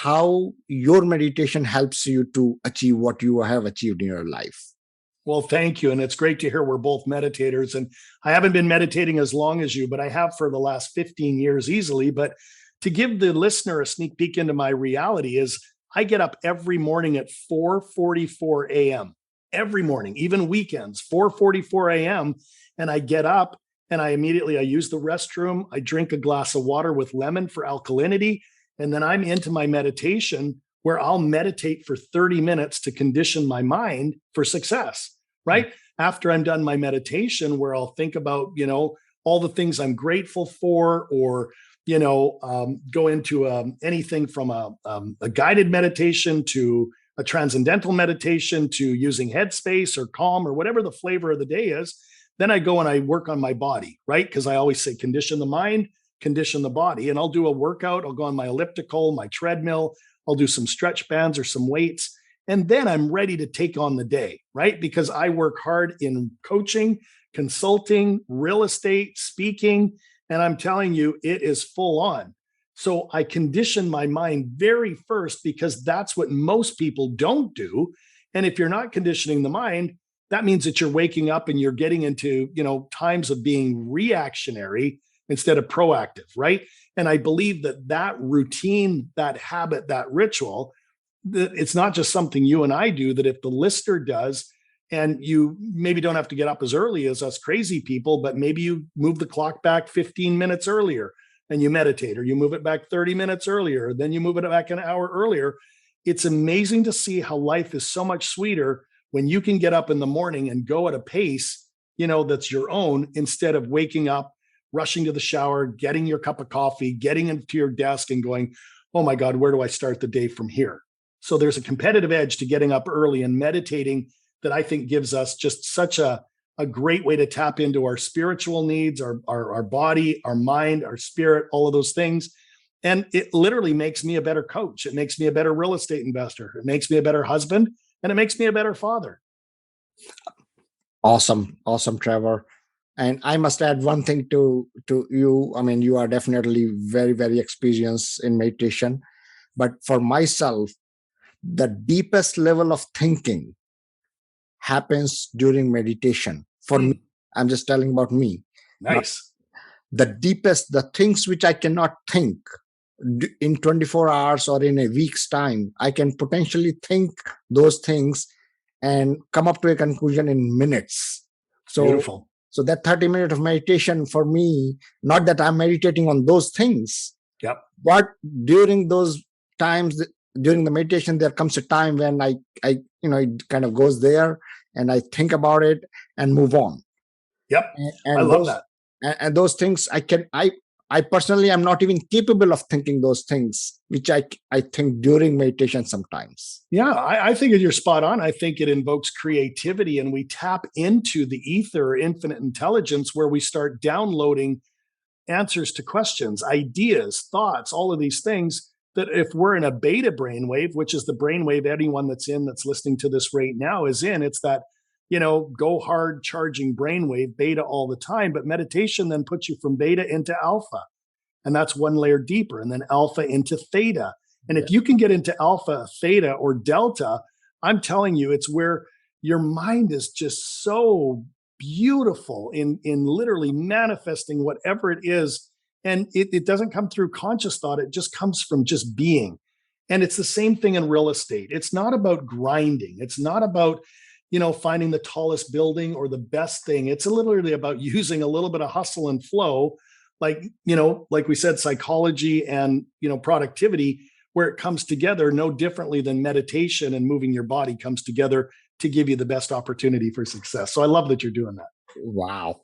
how your meditation helps you to achieve what you have achieved in your life. Well, thank you. And it's great to hear we're both meditators. And I haven't been meditating as long as you, but I have for the last 15 years easily. But to give the listener a sneak peek into my reality is I get up every morning at 4:44 a.m. Every morning, even weekends, 4:44 a.m. And I get up and I use the restroom. I drink a glass of water with lemon for alkalinity. And then I'm into my meditation where I'll meditate for 30 minutes to condition my mind for success. Right after I'm done my meditation, where I'll think about, all the things I'm grateful for, or, go into anything from a guided meditation to a transcendental meditation to using headspace or calm or whatever the flavor of the day is. Then I go and I work on my body, right? Because I always say, condition the mind, condition the body. And I'll do a workout. I'll go on my elliptical, my treadmill. I'll do some stretch bands or some weights. And then I'm ready to take on the day, right? Because I work hard in coaching, consulting, real estate, speaking, and I'm telling you, it is full on. So I condition my mind very first because that's what most people don't do. And if you're not conditioning the mind, that means that you're waking up and you're getting into, times of being reactionary instead of proactive, right? And I believe that routine, that habit, that ritual, that it's not just something you and I do, that if the listener does, and you maybe don't have to get up as early as us crazy people, but maybe you move the clock back 15 minutes earlier and you meditate, or you move it back 30 minutes earlier, then you move it back an hour earlier. It's amazing to see how life is so much sweeter when you can get up in the morning and go at a pace, that's your own, instead of waking up, rushing to the shower, getting your cup of coffee, getting into your desk and going, oh my God, where do I start the day from here? So there's a competitive edge to getting up early and meditating that I think gives us just such a great way to tap into our spiritual needs, our body, our mind, our spirit, all of those things. And it literally makes me a better coach. It makes me a better real estate investor. It makes me a better husband, and it makes me a better father. Awesome, Trevor. And I must add one thing to you. I mean, you are definitely very, very experienced in meditation. But for myself, the deepest level of thinking happens during meditation. For me, I'm just telling about me. Nice. The things which I cannot think in 24 hours or in a week's time, I can potentially think those things and come up to a conclusion in minutes. So beautiful. So that 30 minutes of meditation for me, not that I'm meditating on those things, yep, but during those times, during the meditation, there comes a time when I it kind of goes there and I think about it and move on. Yep. And I love that. And those things I personally am not even capable of thinking those things, which I think during meditation sometimes. Yeah, I think you're spot on. I think it invokes creativity, and we tap into the ether, infinite intelligence, where we start downloading answers to questions, ideas, thoughts, all of these things that if we're in a beta brainwave, which is the brainwave anyone that's listening to this right now is in, it's that, go hard charging brainwave, beta all the time. But meditation then puts you from beta into alpha. And that's one layer deeper, and then alpha into theta. And if you can get into alpha, theta, or delta, I'm telling you, it's where your mind is just so beautiful in literally manifesting whatever it is. And it doesn't come through conscious thought. It just comes from just being. And it's the same thing in real estate. It's not about grinding. It's not about, finding the tallest building or the best thing. It's literally about using a little bit of hustle and flow, like we said, psychology and, productivity, where it comes together no differently than meditation and moving your body comes together to give you the best opportunity for success. So I love that you're doing that. Wow.